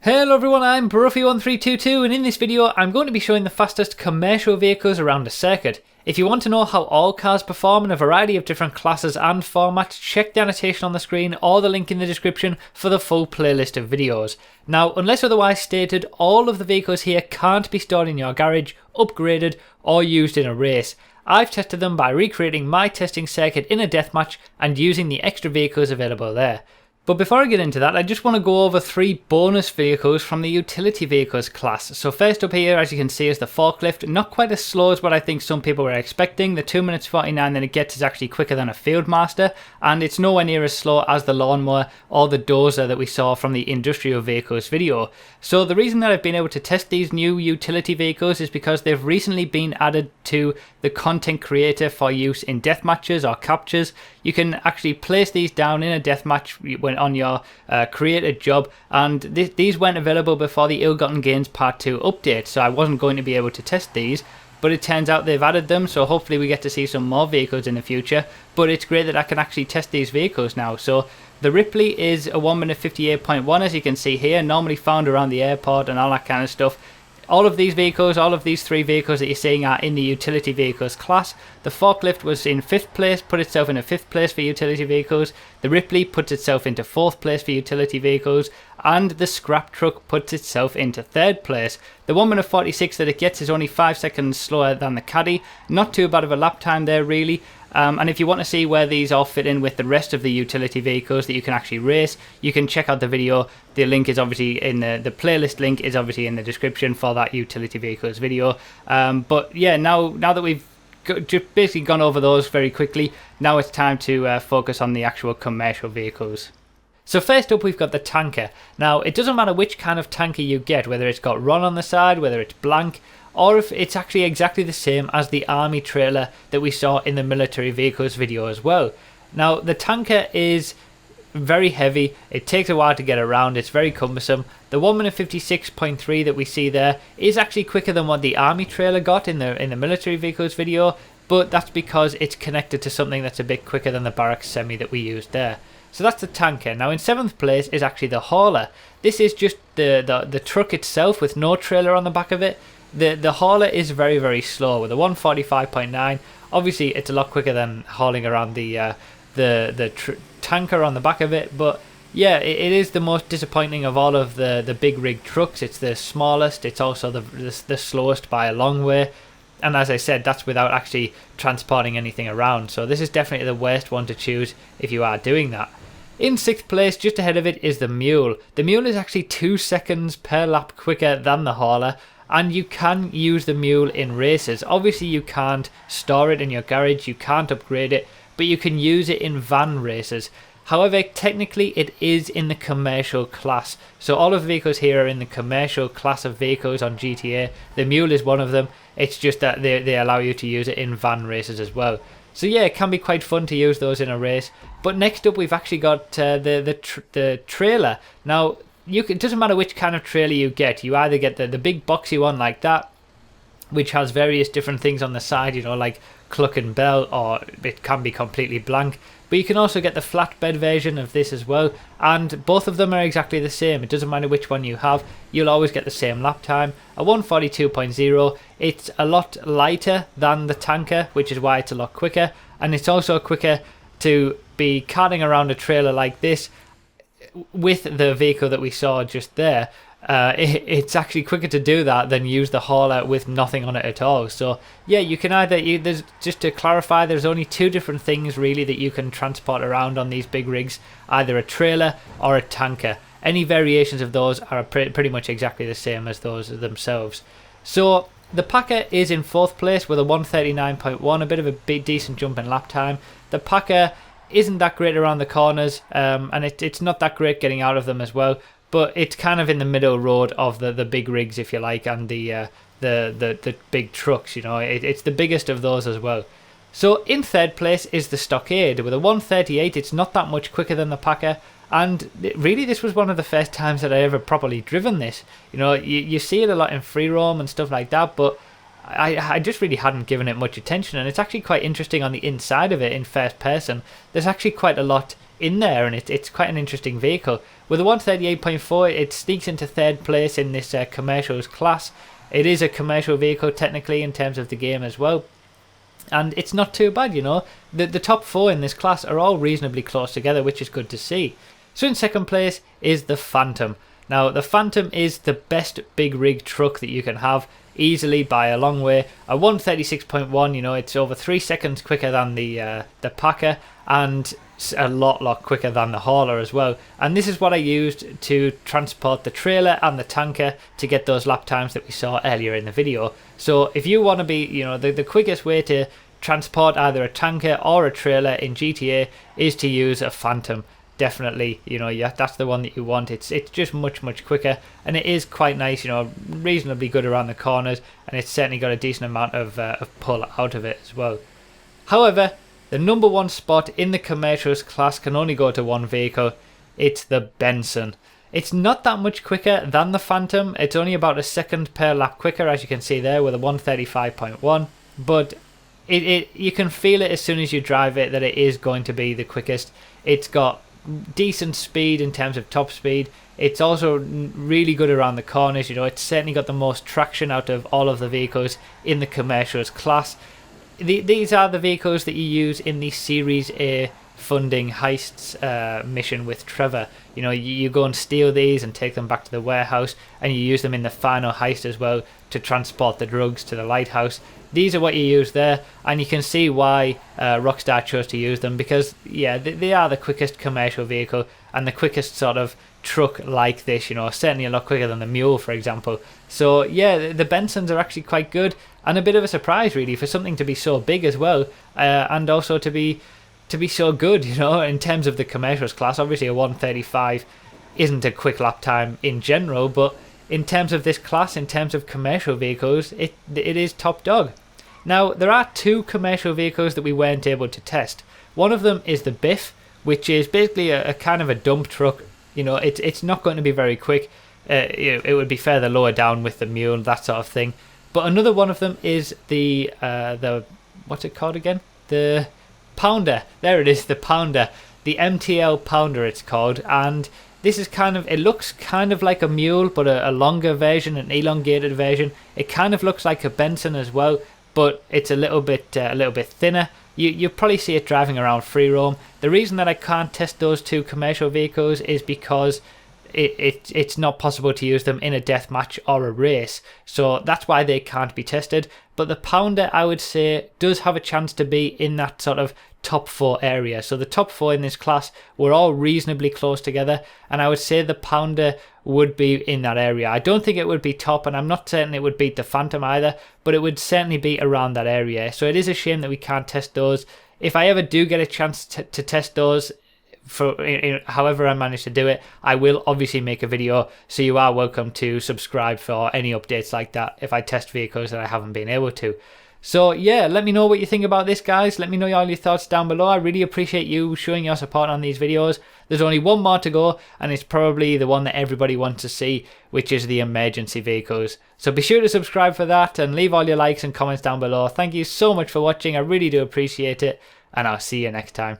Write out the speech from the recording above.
Hello everyone, I'm Broughy1322 and in this video I'm going to be showing the fastest commercial vehicles around a circuit. If you want to know how all cars perform in a variety of different classes and formats, check the annotation on the screen or the link in the description for the full playlist of videos. Now, unless otherwise stated, all of the vehicles here can't be stored in your garage, upgraded or used in a race. I've tested them by recreating my testing circuit in a deathmatch and using the extra vehicles available there. But before I get into that, I just want to go over 3 bonus vehicles from the utility vehicles class. So first up here, as you can see, is the forklift. Not quite as slow as what I think some people were expecting. The 2 minutes 49 that it gets is actually quicker than a Fieldmaster, and it's nowhere near as slow as the lawnmower or the dozer that we saw from the industrial vehicles video. So the reason that I've been able to test these new utility vehicles is because they've recently been added to the content creator for use in deathmatches or captures. You can actually place these down in a deathmatch when on your created job, and these weren't available before the Ill-Gotten Gains Part 2 update, so I wasn't going to be able to test these, but it turns out they've added them, so hopefully we get to see some more vehicles in the future. But it's great that I can actually test these vehicles now. So the Ripley is a 1 minute 58.1, as you can see here, normally found around the airport and all that kind of stuff. All of these vehicles, all of these 3 vehicles that you're seeing are in the utility vehicles class. The forklift was in 5th place, put itself into 5th place for utility vehicles. The Ripley puts itself into 4th place for utility vehicles. And the scrap truck puts itself into 3rd place. The 1 minute 46 that it gets is only 5 seconds slower than the Caddy. Not too bad of a lap time there really. And if you want to see where these all fit in with the rest of the utility vehicles that you can actually race, you can check out the video. The link is obviously in the playlist link is obviously in the description for that utility vehicles video. But yeah, now that we've just basically gone over those very quickly, now it's time to focus on the actual commercial vehicles. So first up we've got the tanker. Now it doesn't matter which kind of tanker you get, whether it's got Ron on the side, whether it's blank, or if it's actually exactly the same as the army trailer that we saw in the military vehicles video as well. Now the tanker is very heavy, it takes a while to get around, it's very cumbersome. The 1 minute 56.3 that we see there is actually quicker than what the army trailer got in the military vehicles video, but that's because it's connected to something that's a bit quicker than the barracks semi that we used there. So that's the tanker. Now in 7th place is actually the hauler. This is just the truck itself with no trailer on the back of it. The hauler is very, very slow with a 145.9. Obviously it's a lot quicker than hauling around the tanker on the back of it, but yeah, it is the most disappointing of all of the big rig trucks. It's the smallest, it's also the slowest by a long way, and as I said, that's without actually transporting anything around. So this is definitely the worst one to choose if you are doing that. In 6th place, just ahead of it, is the mule. The mule is actually 2 seconds per lap quicker than the hauler, and you can use the mule in races. Obviously you can't store it in your garage, you can't upgrade it, but you can use it in van races. However, technically it is in the commercial class. So all of the vehicles here are in the commercial class of vehicles on GTA. The mule is one of them. It's just that they allow you to use it in van races as well. So yeah, it can be quite fun to use those in a race. But next up we've actually got the trailer. Now, it doesn't matter which kind of trailer you get. You either get the big boxy one like that, which has various different things on the side, you know, like cluck and bell, or it can be completely blank. But you can also get the flatbed version of this as well, and both of them are exactly the same. It doesn't matter which one you have, you'll always get the same lap time. A 142.0, it's a lot lighter than the tanker, which is why it's a lot quicker, and it's also quicker to be carting around a trailer like this with the vehicle that we saw just there. It's actually quicker to do that than use the hauler with nothing on it at all. So yeah, you can either, there's, just to clarify, there's only 2 different things really that you can transport around on these big rigs, either a trailer or a tanker. Any variations of those are pretty much exactly the same as those themselves. So the Packer is in 4th place with a 139.1, a bit of a decent jump in lap time. The Packer isn't that great around the corners, and it's not that great getting out of them as well, but it's kind of in the middle road of the big rigs, if you like, and the big trucks, you know. It's the biggest of those as well. So in 3rd place is the Stockade with a 138. It's not that much quicker than the Packer, and really this was one of the first times that I ever properly driven this. You know, you see it a lot in free roam and stuff like that, but I just really hadn't given it much attention, and it's actually quite interesting on the inside of it in first person. There's actually quite a lot in there, and it's quite an interesting vehicle. With a 138.4, it sneaks into third place in this commercials class. It is a commercial vehicle technically in terms of the game as well, and it's not too bad, you know. The top 4 in this class are all reasonably close together, which is good to see. So in second place is the Phantom. Now the Phantom is the best big rig truck that you can have, easily by a long way. A 136.1, you know, it's over 3 seconds quicker than the Packer, and a lot quicker than the hauler as well. And this is what I used to transport the trailer and the tanker to get those lap times that we saw earlier in the video. So if you want to be, you know, the quickest way to transport either a tanker or a trailer in GTA is to use a Phantom. Definitely, you know, yeah, that's the one that you want. It's just much quicker, and it is quite nice, you know, reasonably good around the corners, and it's certainly got a decent amount of pull out of it as well. However, the number 1 spot in the commercials class can only go to one vehicle. It's the Benson. It's not that much quicker than the Phantom. It's only about a second per lap quicker, as you can see there, with a 135.1, but you can feel it as soon as you drive it that it is going to be the quickest. It's got decent speed in terms of top speed. It's also really good around the corners, you know. It's certainly got the most traction out of all of the vehicles in the commercials class. These are the vehicles that you use in the Series A funding heists mission with Trevor. You know, you go and steal these and take them back to the warehouse, and you use them in the final heist as well to transport the drugs to the lighthouse. These are what you use there, and you can see why Rockstar chose to use them, because yeah, they are the quickest commercial vehicle and the quickest sort of truck like this, you know, certainly a lot quicker than the Mule, for example. So yeah, the Bensons are actually quite good, and a bit of a surprise really for something to be so big as well, and also to be so good, you know, in terms of the commercials class. Obviously a 135 isn't a quick lap time in general, but in terms of this class, in terms of commercial vehicles, it is top dog. Now, there are 2 commercial vehicles that we weren't able to test. One of them is the Biff, which is basically a kind of a dump truck. You know, it's not going to be very quick. It would be further lower down with the Mule, that sort of thing. But another one of them is the what's it called again? The Pounder. There it is, the Pounder. The MTL Pounder it's called, and this is it looks kind of like a Mule, but a longer version, an elongated version. It kind of looks like a Benson as well, but it's a little bit thinner. You probably see it driving around free roam. The reason that I can't test those 2 commercial vehicles is because it's not possible to use them in a deathmatch or a race, so that's why they can't be tested. But the Pounder, I would say, does have a chance to be in that sort of top 4 area. So the top 4 in this class were all reasonably close together, and I would say the Pounder would be in that area. I don't think it would be top, and I'm not certain it would beat the Phantom either, but it would certainly be around that area. So it is a shame that we can't test those. If I ever do get a chance to test those, for however I manage to do it, I will obviously make a video, so you are welcome to subscribe for any updates like that if I test vehicles that I haven't been able to. So yeah, let me know what you think about this, guys. Let me know all your thoughts down below. I really appreciate you showing your support on these videos. There's only one more to go, and it's probably the one that everybody wants to see, which is the emergency vehicles. So be sure to subscribe for that, and leave all your likes and comments down below. Thank you so much for watching. I really do appreciate it, and I'll see you next time.